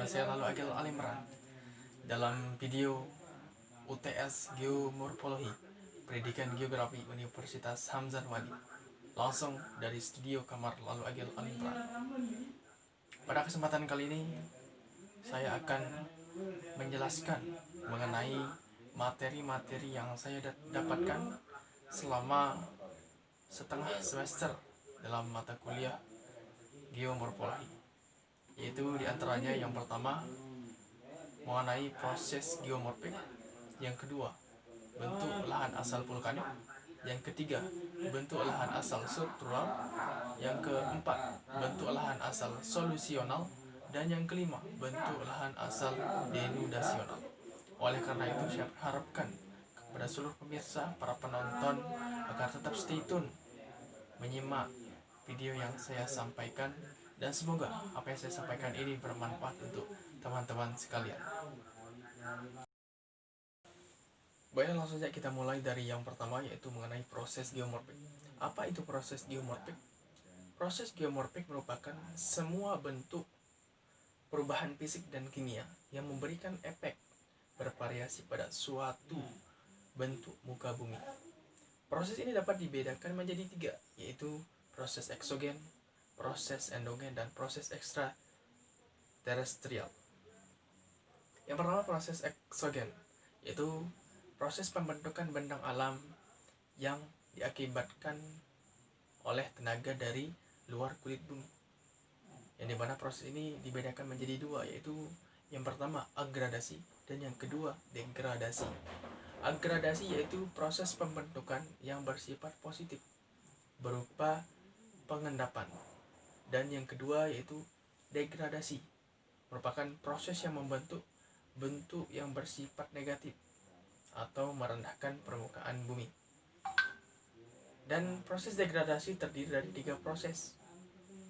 Bersama saya Lalu Agil Alimran dalam video UTS Geomorfologi Pendidikan Geografi Universitas Hamzah-Wadi, langsung dari studio kamar Lalu Agil Alimran. Pada kesempatan kali ini saya akan menjelaskan mengenai materi-materi yang saya dapatkan selama setengah semester dalam mata kuliah geomorfologi, yaitu diantaranya yang pertama mengenai proses geomorfik, yang kedua bentuk lahan asal vulkanik, yang ketiga bentuk lahan asal struktural, yang keempat bentuk lahan asal solusional, dan yang kelima bentuk lahan asal denudasional. Oleh karena itu saya harapkan kepada seluruh pemirsa, para penonton, agar tetap stay tune menyimak video yang saya sampaikan, dan semoga apa yang saya sampaikan ini bermanfaat untuk teman-teman sekalian. Baiklah, langsung saja kita mulai dari yang pertama, yaitu mengenai proses geomorfik. Apa itu proses geomorfik? Proses geomorfik merupakan semua bentuk perubahan fisik dan kimia yang memberikan efek bervariasi pada suatu bentuk muka bumi. Proses ini dapat dibedakan menjadi tiga, yaitu proses eksogen, proses endogen, dan proses ekstraterestrial. Yang pertama, proses eksogen, yaitu proses pembentukan bentang alam yang diakibatkan oleh tenaga dari luar kulit bumi, yang dimana proses ini dibedakan menjadi dua, yaitu yang pertama agradasi dan yang kedua degradasi. Agradasi yaitu proses pembentukan yang bersifat positif berupa pengendapan, dan yang kedua yaitu degradasi, merupakan proses yang membentuk bentuk yang bersifat negatif atau merendahkan permukaan bumi. Dan proses degradasi terdiri dari tiga proses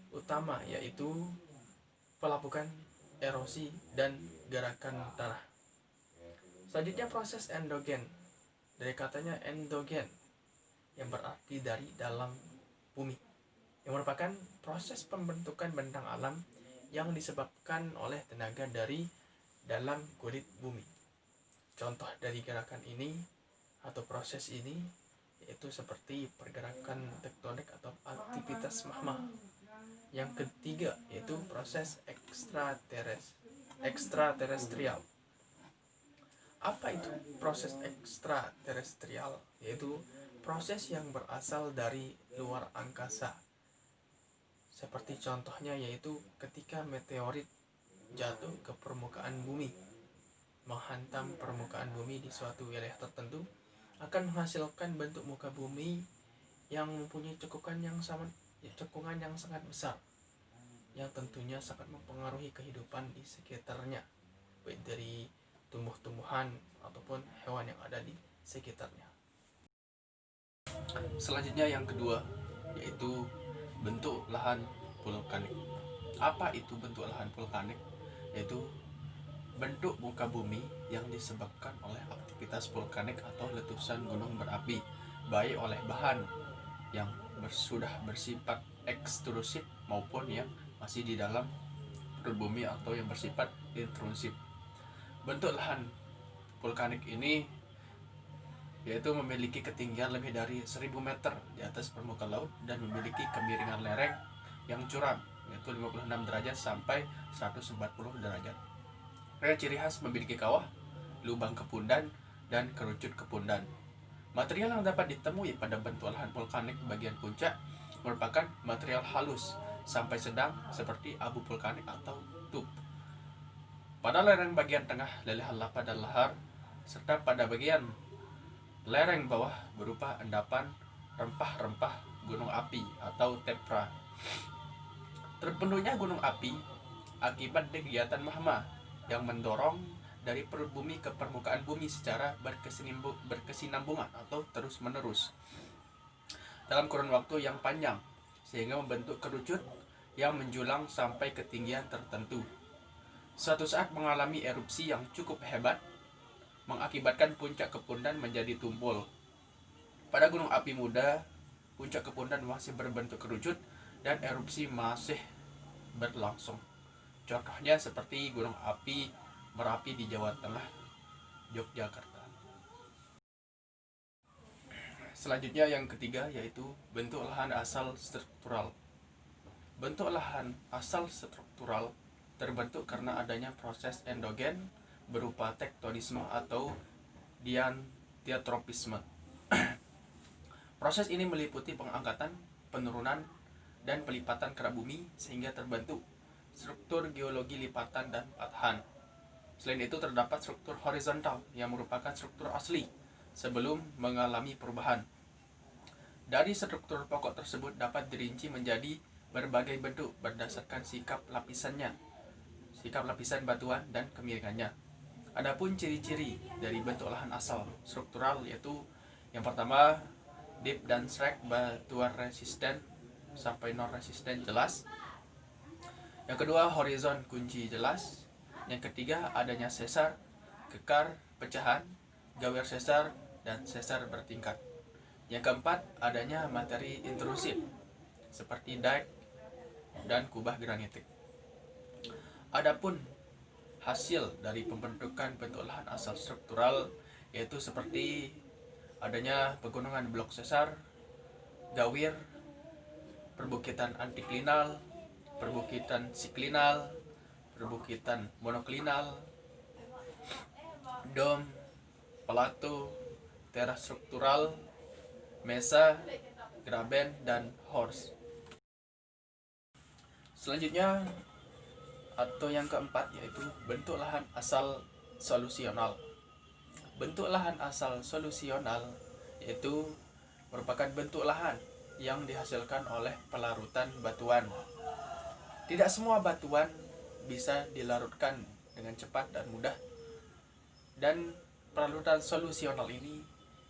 utama, yaitu pelapukan, erosi, dan gerakan tanah. Selanjutnya proses endogen, dari katanya endogen yang berarti dari dalam bumi, yang merupakan proses pembentukan bentang alam yang disebabkan oleh tenaga dari dalam kulit bumi. Contoh dari gerakan ini atau proses ini yaitu seperti pergerakan tektonik atau aktivitas magma. Yang ketiga yaitu proses ekstraterestrial. Apa itu proses ekstraterestrial? Yaitu proses yang berasal dari luar angkasa. Seperti contohnya yaitu ketika meteorit jatuh ke permukaan bumi, menghantam permukaan bumi di suatu wilayah tertentu, akan menghasilkan bentuk muka bumi yang mempunyai cekungan yang sangat besar, yang tentunya sangat mempengaruhi kehidupan di sekitarnya, baik dari tumbuh-tumbuhan ataupun hewan yang ada di sekitarnya. Selanjutnya yang kedua yaitu bentuk lahan vulkanik. Apa itu bentuk lahan vulkanik? Yaitu bentuk muka bumi yang disebabkan oleh aktivitas vulkanik atau letusan gunung berapi, baik oleh bahan yang sudah bersifat ekstrusif maupun yang masih di dalam perut bumi atau yang bersifat intrusif. Bentuk lahan vulkanik ini yaitu memiliki ketinggian lebih dari 1000 meter di atas permukaan laut dan memiliki kemiringan lereng yang curam, yaitu 56 derajat sampai 140 derajat. Ciri khas memiliki kawah, lubang kepundan, dan kerucut kepundan. Material yang dapat ditemui pada bentuk lahan vulkanik bagian puncak merupakan material halus sampai sedang seperti abu vulkanik atau tub. Pada lereng bagian tengah lelehan lava dan lahar, serta pada bagian lereng bawah berupa endapan rempah-rempah gunung api atau tepra. Terbentuknya gunung api akibat kegiatan magma yang mendorong dari perut bumi ke permukaan bumi secara berkesinambungan atau terus-menerus dalam kurun waktu yang panjang, sehingga membentuk kerucut yang menjulang sampai ketinggian tertentu. Suatu saat mengalami erupsi yang cukup hebat, mengakibatkan puncak kepundan menjadi tumpul. Pada gunung api muda, puncak kepundan masih berbentuk kerucut dan erupsi masih berlangsung. Contohnya seperti gunung api Merapi di Jawa Tengah, Yogyakarta. Selanjutnya yang ketiga yaitu bentuk lahan asal struktural. Bentuk lahan asal struktural terbentuk karena adanya proses endogen berupa tektonisme atau dianthropisme. Proses ini meliputi pengangkatan, penurunan, dan pelipatan kerak bumi sehingga terbentuk struktur geologi lipatan dan patahan. Selain itu terdapat struktur horizontal yang merupakan struktur asli sebelum mengalami perubahan. Dari struktur pokok tersebut dapat dirinci menjadi berbagai bentuk berdasarkan sikap lapisan batuan dan kemiringannya. Adapun ciri-ciri dari bentuk lahan asal struktural yaitu yang pertama, deep dan shrek batuan resisten sampai non resisten jelas. Yang kedua, horizon kunci jelas. Yang ketiga, adanya sesar, kekar, pecahan, gawir sesar, dan sesar bertingkat. Yang keempat, adanya materi intrusif seperti dike dan kubah granitik. Adapun hasil dari pembentukan bentuk lahan asal struktural yaitu seperti adanya pegunungan blok sesar, gawir, perbukitan antiklinal, perbukitan siklinal, perbukitan monoklinal, dom, plato, teras struktural, mesa, graben, dan horst. Selanjutnya atau yang keempat yaitu bentuk lahan asal solusional. Bentuk lahan asal solusional yaitu merupakan bentuk lahan yang dihasilkan oleh pelarutan batuan. Tidak semua batuan bisa dilarutkan dengan cepat dan mudah. Dan pelarutan solusional ini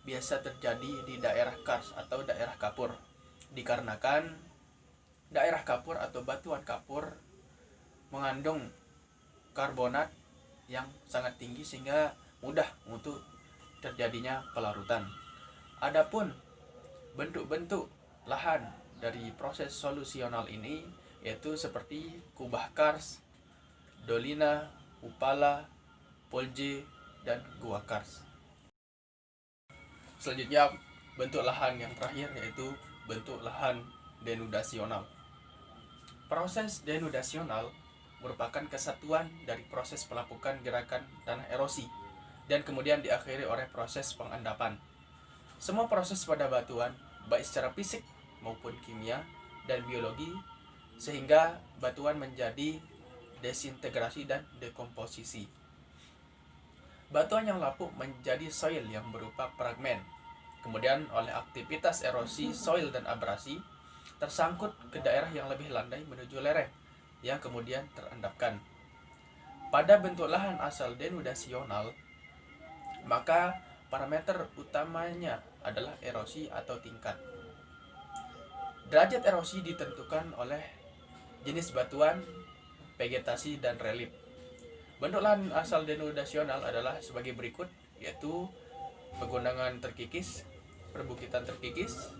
biasa terjadi di daerah kars atau daerah kapur. Dikarenakan daerah kapur atau batuan kapur mengandung karbonat yang sangat tinggi sehingga mudah untuk terjadinya pelarutan. Adapun bentuk-bentuk lahan dari proses solusional ini yaitu seperti kubah kars, dolina, upala, polje, dan gua kars. Selanjutnya bentuk lahan yang terakhir yaitu bentuk lahan denudasional. Proses denudasional merupakan kesatuan dari proses pelapukan gerakan tanah erosi dan kemudian diakhiri oleh proses pengendapan. Semua proses pada batuan baik secara fisik maupun kimia dan biologi sehingga batuan menjadi desintegrasi dan dekomposisi. Batuan yang lapuk menjadi soil yang berupa fragmen. Kemudian oleh aktivitas erosi, soil dan abrasi tersangkut ke daerah yang lebih landai menuju lereng yang kemudian terendapkan. Pada bentuk lahan asal denudasional, maka parameter utamanya adalah erosi atau tingkat. Derajat erosi ditentukan oleh jenis batuan, vegetasi, dan relief. Bentuk lahan asal denudasional adalah sebagai berikut, yaitu pegunungan terkikis, perbukitan terkikis,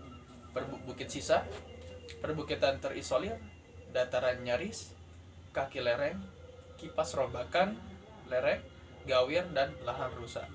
bukit sisa, perbukitan terisolir, dataran nyaris, kaki lereng, kipas rombakan, lereng, gawir, dan lahan rusak.